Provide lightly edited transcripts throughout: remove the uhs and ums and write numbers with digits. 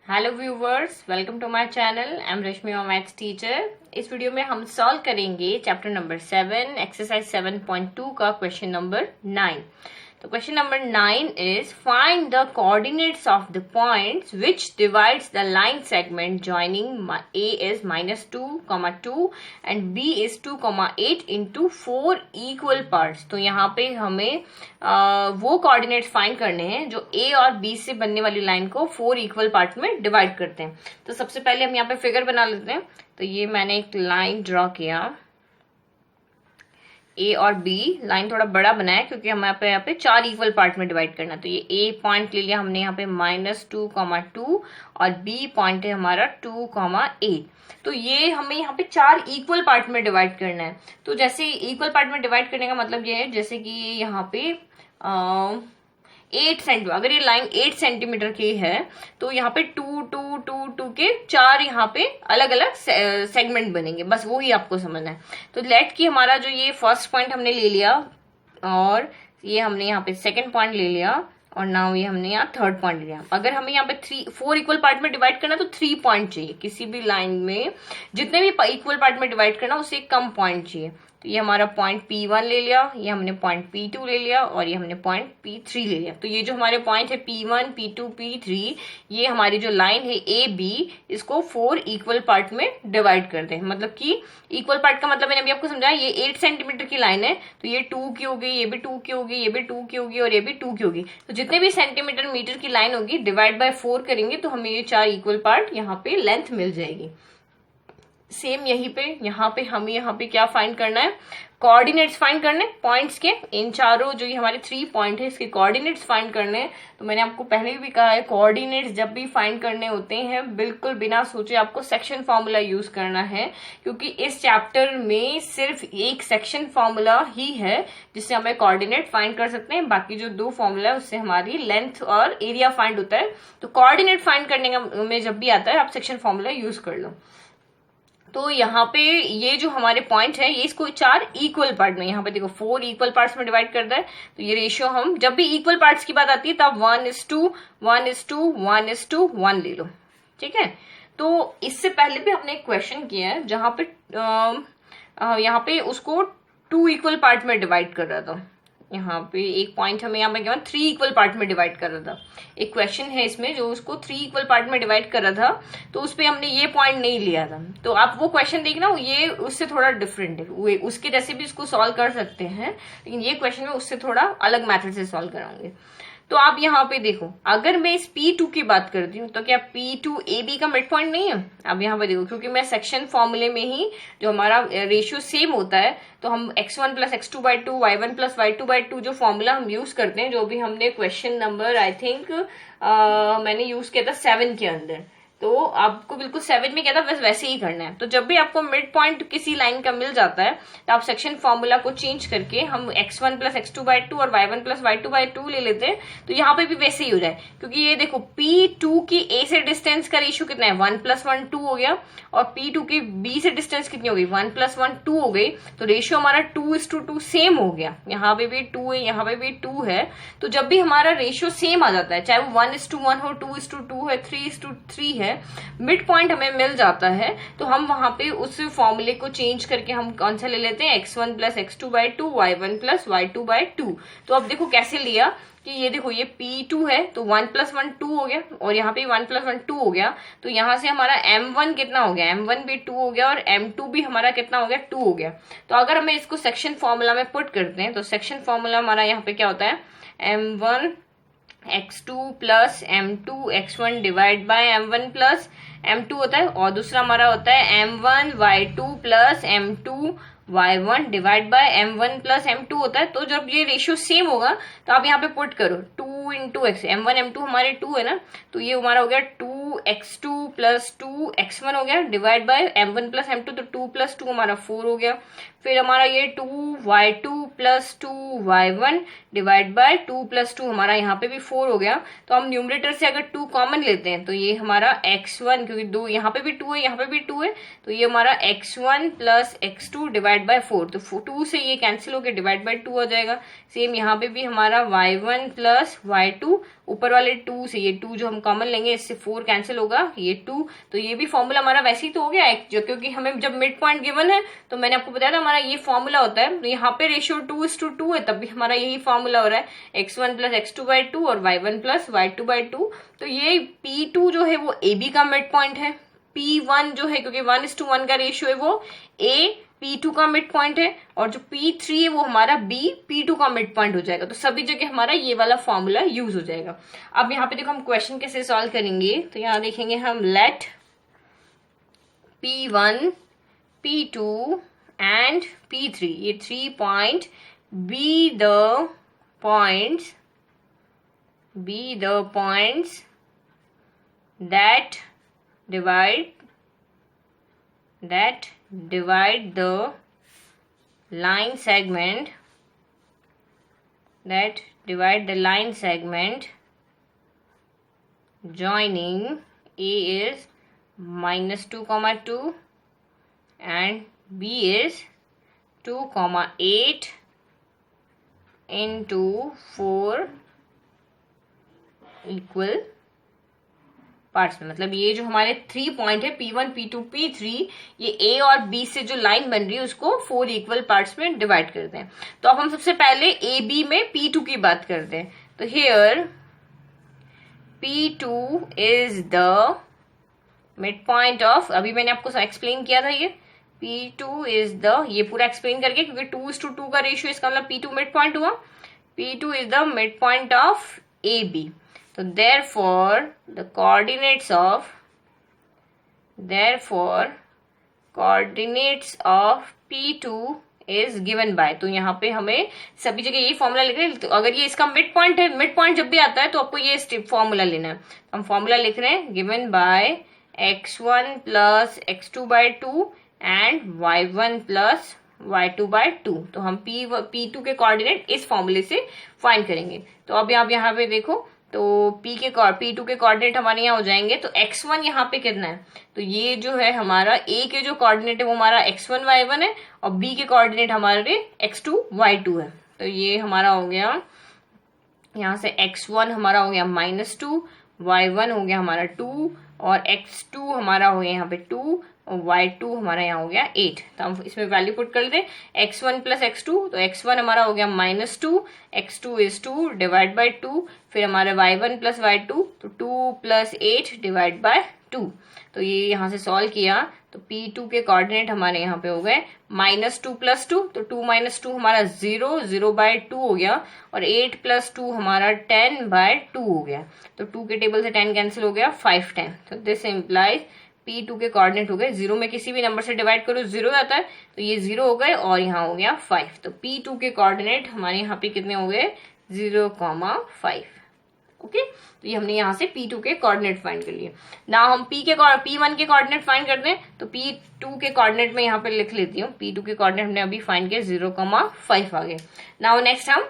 Hello viewers, welcome to my channel. I am Rashmi, your maths teacher. इस video में हम solve करेंगे chapter number 7 exercise 7.2 का question number 9। तो question number 9 is find the coordinates of the points which divides the line segment joining a is -2, and b is 2, 8 into 4 equal parts. तो यहाँ पे हमें वो कोऑर्डिनेट्स फाइंड करने हैं जो a और b से बनने वाली लाइन को 4 इक्वल पार्ट में डिवाइड करते हैं। तो सबसे पहले हम यहाँ पे फिगर बना लेते हैं। तो ये मैंने एक लाइन ड्रॉ किया, ए और बी लाइन थोड़ा बड़ा बनाया क्योंकि हमें यहाँ पे 4 इक्वल पार्ट में डिवाइड करना। तो ये ए पॉइंट ले लिया हमने यहाँ पे -2, और बी पॉइंट है हमारा 2, 8। तो ये हमें यहाँ पे 4 इक्वल पार्ट में डिवाइड करना है। तो जैसे इक्वल पार्ट में डिवाइड करने का मतलब ये है जैसे कि यहाँ पे 8 सेंटीमीटर, अगर ये लाइन 8 सेंटीमीटर की है तो यहाँ पे 2 के 4 यहाँ पे अलग अलग सेगमेंट बनेंगे। बस वो ही आपको समझना है। तो लेट की हमारा जो ये फर्स्ट पॉइंट हमने ले लिया और ये हमने यहाँ पे सेकंड पॉइंट ले लिया और नाउ ये हमने यहाँ थर्ड पॉइंट लिया। अगर हमें यहाँ पे 4 इक्वल पार्ट में डिवाइड करना तो 3 पॉइंट चाहिए। किसी भी लाइन में जितने भी इक्वल पार्ट में डिवाइड करना उससे कम पॉइंट चाहिए। तो ये हमारा पॉइंट P1 ले लिया, ये हमने पॉइंट P2 ले लिया और ये हमने पॉइंट P3 ले लिया। तो ये जो हमारे पॉइंट है P1, P2, P3, ये हमारी जो लाइन है AB, इसको 4 इक्वल पार्ट में डिवाइड कर दें। मतलब कि इक्वल पार्ट का मतलब मैंने अभी आपको समझाया, ये 8 सेंटीमीटर की लाइन है तो ये 2 की होगी, ये भी 2 की होगी, ये भी 2 की होगी और ये भी 2 की होगी। तो जितने भी सेंटीमीटर मीटर की लाइन होगी डिवाइड बाय 4 करेंगे तो हमें ये 4 इक्वल पार्ट यहाँ पे लेंथ मिल जाएगी। सेम यहीं पे हमें यहाँ पे क्या फाइंड करना है, कोऑर्डिनेट्स फाइंड करने पॉइंट्स के। इन चारों जो ये हमारे 3 पॉइंट है इसके कोऑर्डिनेट्स फाइंड करने हैं। तो मैंने आपको पहले भी कहा है कोऑर्डिनेट्स जब भी फाइंड करने होते हैं बिल्कुल बिना सोचे आपको सेक्शन फॉर्मूला यूज करना है, क्योंकि इस चैप्टर में सिर्फ एक सेक्शन फॉर्मूला ही है जिससे हमें कोऑर्डिनेट फाइंड कर सकते हैं। बाकी जो 2 फॉर्मूला है उससे हमारी लेंथ और एरिया फाइंड होता है। तो कोऑर्डिनेट फाइंड करने में जब भी आता है आप सेक्शन फॉर्मूला यूज कर लो। तो यहाँ पे ये जो हमारे पॉइंट है ये इसको 4 इक्वल पार्ट में, यहाँ पे देखो 4 इक्वल पार्ट्स में डिवाइड करता है। तो ये रेशियो हम जब भी इक्वल पार्ट्स की बात आती है तब 1:1:1:1 ले लो, ठीक है। तो इससे पहले भी हमने एक क्वेश्चन किया है जहां पे यहाँ पे उसको 2 इक्वल पार्ट में डिवाइड कर रहा था। यहाँ पे एक पॉइंट हमें यहाँ पे 3 इक्वल पार्ट में डिवाइड कर रहा था। एक क्वेश्चन है इसमें जो उसको 3 इक्वल पार्ट में डिवाइड कर रहा था, तो उस पे हमने ये पॉइंट नहीं लिया था। तो आप वो क्वेश्चन देखना, ये उससे थोड़ा डिफरेंट है। उसके जैसे भी इसको सॉल्व कर सकते हैं, लेकिन ये क्वेश्चन में उससे थोड़ा अलग मेथड से सॉल्व कराएंगे। तो आप यहाँ पे देखो, अगर मैं इस P2 की बात करती हूँ तो क्या P2 AB का मिड पॉइंट नहीं है? अब यहाँ पे देखो, क्योंकि मैं सेक्शन फॉर्मूले में ही जो हमारा रेशियो सेम होता है तो हम x1 + x2/2 y1 + y2/2 जो फॉर्मूला हम यूज करते हैं, जो भी हमने क्वेश्चन नंबर आई थिंक मैंने यूज किया था 7 के अंदर, तो आपको बिल्कुल 7 में क्या था बस वैसे ही करना है। तो जब भी आपको मिड पॉइंट किसी लाइन का मिल जाता है तो आप सेक्शन फॉर्मूला को चेंज करके हम x1 + x2/2 और y1 + y2/2 ले लेते हैं। तो यहाँ पे भी वैसे ही हो जाए, क्योंकि ये देखो P2 की A से डिस्टेंस का रेशियो कितना है, 1 + 1 2 हो गया, और P2 की B से डिस्टेंस कितनी हो गई, 1 + 1 2 हो गई। तो रेशियो हमारा 2:2 सेम हो गया। यहाँ पे भी 2 है, यहाँ पे भी 2 है। तो जब भी हमारा रेशियो सेम आ जाता है, चाहे वो 1:1 हो, 2:2 है, 3:3 है, मिड पॉइंट हमें मिल जाता है, तो हम वहां पे उस फॉर्मूले को चेंज करके हम कौन सा ले लेते हैं, x1 + x2/2 y1 + y2/2। तो अब देखो कैसे लिया कि ये देखो ये P2 है तो 1 + 1 2 हो गया, और यहाँ पे 1 + 1 2 हो गया। तो यहाँ से हमारा M1 कितना हो गया, M1 भी 2 हो गया और M2 भी हमारा कितना हो गया, 2 हो गया। तो अगर हमें इसको सेक्शन फॉर्मूला में पुट करते हैं तो सेक्शन फॉर्मूला हमारा यहाँ पे क्या होता है, M1 x2 + M2 x1 divide by M1 + M2 होता है, और दूसरा हमारा होता है M1 y2 + M2 y1 divide by M1 + M2 होता है। तो जब ये रेशियो सेम होगा तो आप यहाँ पे पुट करो 2 × x, M1 M2 हमारे 2 है ना, तो ये हमारा हो गया 2x2 + 2x1 हो गया डिवाइड बाय M1 + M2, तो 2 + 2 हमारा 4 हो गया। फिर हमारा ये 2y2 + 2y1 डिवाइड बाय 2 + 2 हमारा यहाँ पे भी 4 हो गया। तो हम न्यूमरेटर से अगर 2 कॉमन लेते हैं तो ये हमारा x1, क्योंकि 2 यहाँ पे भी 2 है, यहाँ पे भी 2 है, तो ये हमारा x1 + x2 डिवाइड बाय 4, तो 2 से ये कैंसिल होकर डिवाइड बाय 2 हो जाएगा। सेम यहाँ पे भी हमारा y1 + y2 ऊपर वाले 2 से ये 2 जो हम कॉमन लेंगे, इससे 4 कैंसिल होगा, ये 2, तो ये भी फॉर्मूला हमारा वैसे ही तो हो गया जो, क्योंकि हमें जब मिड पॉइंट गिवन है तो मैंने आपको बताया था हमारा ये फॉर्मूला होता है। तो यहाँ पे रेशियो 2:2 है, तब भी हमारा यही फॉर्मूला हो रहा है x1 + x2/2 और y1 + y2/2। तो ये P2 जो है वो AB का मिड पॉइंट है, P1 जो है क्योंकि 1:1 का रेशियो है वो A P2 का मिड पॉइंट है, और जो P3 है वो हमारा B P2 का मिड पॉइंट हो जाएगा। तो सभी जगह हमारा ये वाला फॉर्मूला यूज हो जाएगा। अब यहाँ पे देखो हम क्वेश्चन कैसे सॉल्व करेंगे, तो यहाँ देखेंगे हम late P1 P2 and P3, ये 3 point be the points that divide the line segment joining A is -2, 2 and B is 2, 8 into 4 equal parts में। मतलब ये जो हमारे 3 पॉइंट है P1 P2 P3, ये A और B से जो लाइन बन रही है उसको 4 इक्वल पार्ट्स में डिवाइड करते हैं। तो अब हम सबसे पहले AB में P2 की बात करते हैं। तो here P2 is the mid point of, अभी मैंने आपको एक्सप्लेन किया था ये P2 इज द, ये पूरा एक्सप्लेन करके क्योंकि 2:2 का रेशियो, इसका मतलब P2 मिड पॉइंट हुआ। P2 is the mid point of AB। So therefore the coordinates of P2 is given by, तो यहाँ पे हमें सभी जगह यही फॉर्मूला लिख रहे हैं। तो अगर ये इसका मिड पॉइंट है, मिड पॉइंट जब भी आता है तो आपको ये स्टेप फॉर्मूला लेना है। हम फॉर्मूला लिख रहे हैं given by x1 + x2/2 and y1 + y2/2। तो हम P2 के कोऑर्डिनेट इस फॉर्मूले से फाइंड करेंगे। तो अब आप यहाँ पे देखो, तो P2 के कोऑर्डिनेट हमारे यहाँ हो जाएंगे। तो x1 यहाँ पे कितना है, तो ये जो है हमारा A के जो कोऑर्डिनेट है वो हमारा x1 y1 है, और B के कोऑर्डिनेट हमारे x2 y2 है। तो ये हमारा हो गया, यहाँ से x1 हमारा हो गया -2, y1 हो गया हमारा 2, और x2 हमारा हो गया यहाँ पे 2, और y2 हमारा यहाँ हो गया 8। तो हम इसमें वैल्यू पुट कर दें x1 + x2, तो x1 हमारा हो गया -2, x2 इज 2 डिवाइड बाय 2, फिर हमारा y1 + y2, तो 2 + 8 डिवाइड बाय 2। तो ये यहाँ से सॉल्व किया तो P2 के कोऑर्डिनेट हमारे यहाँ पे हो गए -2 + 2, तो 2 - 2 हमारा 0, 0/2 हो गया, और 8 + 2 हमारा 10/2 हो गया। तो 2 के टेबल से 10 कैंसिल हो गया, 5 10। तो दिस इम्प्लाइज P2 के कोऑर्डिनेट हो गए 0 में किसी भी नंबर से डिवाइड करो 0 आता है, तो ये 0 हो गए, और यहाँ हो गया 5। तो P2 के कोऑर्डिनेट हमारे यहाँ पे कितने हो गए 0, 5। ओके, तो ये हमने यहाँ से P2 के कोऑर्डिनेट फाइंड कर लिए। ना हम P1 के कोऑर्डिनेट फाइंड करते हैं, तो P2 के कोऑर्डिनेट में यहाँ पे लिख लेती हूँ। P2 के कोऑर्डिनेट हमने अभी फाइंड किया 0, 5 आ गए। नाउ नेक्स्ट हम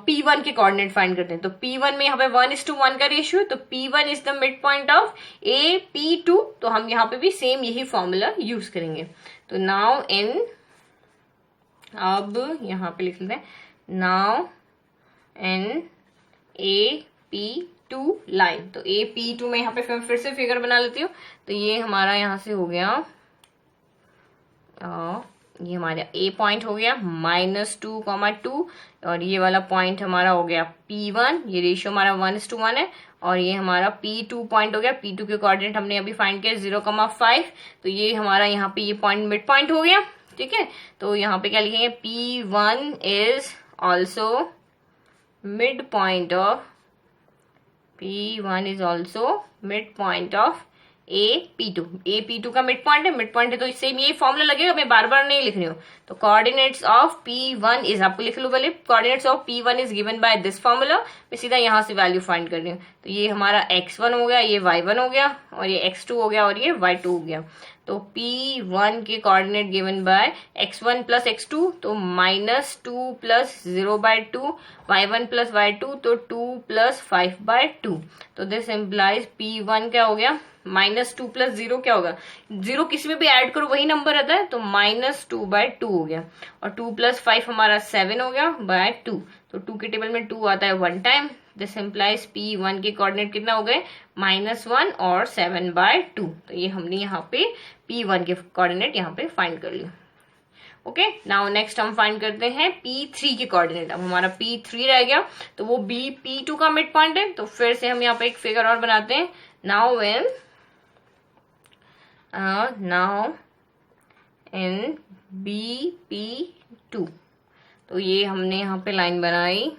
P1 के कोऑर्डिनेट फाइंड करते हैं। तो P1 में यहाँ पे 1:1 का रेशियो, तो P1 is the mid point of A P2, तो हम यहाँ पे भी सेम यही फॉर्मूला यूज करेंगे। तो नाउ अब यहाँ पे लिख लेते हैं, नाउ इन AP2 लाइन। तो AP2 में यहाँ पे फिर से फिगर बना लेती हूँ। तो ये हमारा यहाँ से हो गया, ये हमारा A पॉइंट हो गया -2, 2, और ये वाला पॉइंट हमारा हो गया P1, ये रेशियो हमारा 1:1 है, और ये हमारा P2 पॉइंट हो गया। P2 के कोऑर्डिनेट हमने अभी फाइंड किया 0, 5, तो ये हमारा यहाँ पे ये पॉइंट मिड पॉइंट हो गया। ठीक है, तो यहाँ पे क्या लिखेंगे, P1 is also midpoint of AP2 का मिड पॉइंट है, तो सेम यही फॉर्मूला लगेगा, मैं बार बार नहीं लिख रही हूँ। तो कोऑर्डिनेट्स ऑफ P1 इज, आपको लिख लो पहले, coordinates of P1 is given by this formula. मैं सीधा यहाँ से वैल्यू फाइंड कर रही हूँ। तो ये हमारा x1 हो गया, ये y1 हो गया, और ये x2 हो गया, और ये y2 हो गया। तो P1 के coordinate given by x1 + x2, तो -2 + 0/2, y1 + y2, तो 2 + 5/2। तो दिस इम्प्लाइज P1 क्या हो गया, -2 + 0 क्या होगा, 0 किसी में भी ऐड करो वही नंबर आता है, तो -2/2 हो गया, और 2 + 5 हमारा 7 हो गया /2। तो 2 के टेबल में 2 आता है 1 टाइम, दिस इम्प्लाइज P1 के कोऑर्डिनेट कितना हो गए -1 और 7/2। तो ये हमने यहाँ पे P1 के कोऑर्डिनेट यहाँ पे फाइंड कर लिया। ओके, नाउ नेक्स्ट हम फाइंड करते हैं P3 के कोऑर्डिनेट। अब हमारा P3 रह गया, तो वो P2 का मिड पॉइंट है। तो फिर से हम यहाँ पे एक फिगर और बनाते हैं। नाउ इन BP2, तो ये हमने यहाँ पे लाइन बनाई,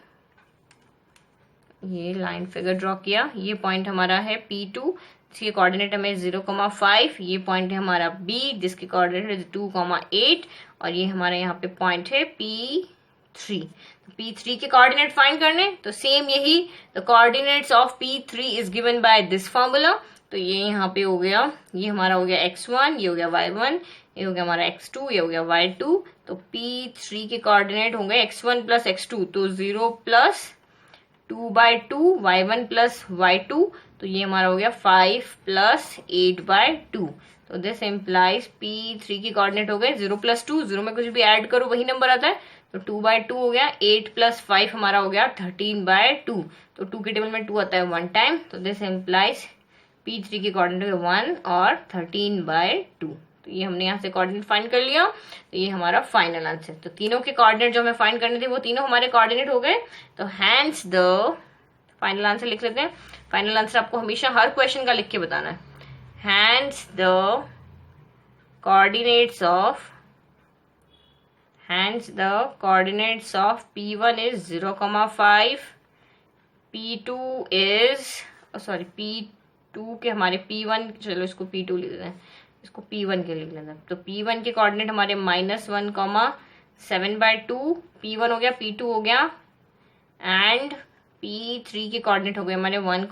ये लाइन फिगर ड्रॉ किया। ये पॉइंट हमारा है P2, इसके कोऑर्डिनेट हमें 0,5। ये पॉइंट है हमारा B, जिसके कोऑर्डिनेट है 2,8, और ये हमारा यहाँ पे पॉइंट है P3। तो P3 के कोऑर्डिनेट फाइंड करने, तो सेम यही, the coordinates of P3 is given by this formula. तो ये यहाँ पे हो गया, ये हमारा हो गया x1, ये हो गया y1, ये हो गया हमारा x2, ये हो गया y2। तो P3 के कोऑर्डिनेट होंगे x1 प्लस x2, तो 0 प्लस 2/2, y1 प्लस y2, तो ये हमारा हो गया 5 प्लस 8/2। तो दिस इम्प्लाइज P3 की कोऑर्डिनेट हो गए 0 प्लस 2, 0 में कुछ भी ऐड करो वही नंबर आता है। तो 2/2 हो गया, 8 प्लस 5 हमारा हो गया 13/2। तो 2 के टेबल में 2 आता है 1 टाइम। तो दिस इम्प्लाइज P3 की कोऑर्डिनेट 1 और 13/2। तो ये हमने यहाँ से कोऑर्डिनेट फाइंड कर लिया। तो ये हमारा फाइनल आंसर। तो तीनों के कोऑर्डिनेट जो हमें फाइंड करने थे वो तीनों हमारे कोऑर्डिनेट हो गए। तो हैंस द फाइनल आंसर लिख लेते हैं। फाइनल आंसर आपको हमेशा हर क्वेश्चन का लिख के बताना है। Hence the coordinates of P1 is 0,5, P2 is P2 के हमारे P1, चलो इसको P2 लिख देते हैं, इसको P1 के लिख लेते हैं। तो P1 के कोऑर्डिनेट हमारे -1, 7/2, P1 हो गया, P2 हो गया, एंड P3 के कोऑर्डिनेट हो गए हमारे 1,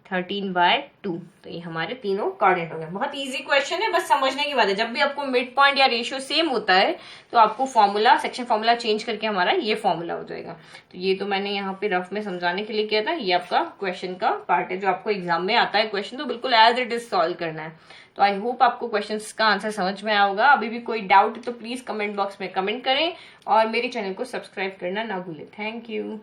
13/2। तो ये हमारे तीनों कोऑर्डिनेट हो गए। बहुत इजी क्वेश्चन है, बस समझने की बात है। जब भी आपको मिड पॉइंट या रेशियो सेम होता है तो आपको फॉर्मूला, सेक्शन फॉर्मूला चेंज करके हमारा ये फॉर्मूला हो जाएगा। तो ये तो मैंने यहाँ पे रफ में समझाने के लिए किया था। ये आपका क्वेश्चन का पार्ट है, जो आपको एग्जाम में आता है क्वेश्चन, तो बिल्कुल एज इट इज सॉल्व करना है। तो आई होप आपको क्वेश्चन का आंसर समझ में आया होगा। अभी भी कोई डाउट है तो प्लीज कमेंट बॉक्स में कमेंट करें, और मेरे चैनल को सब्सक्राइब करना ना भूलें। Thank you.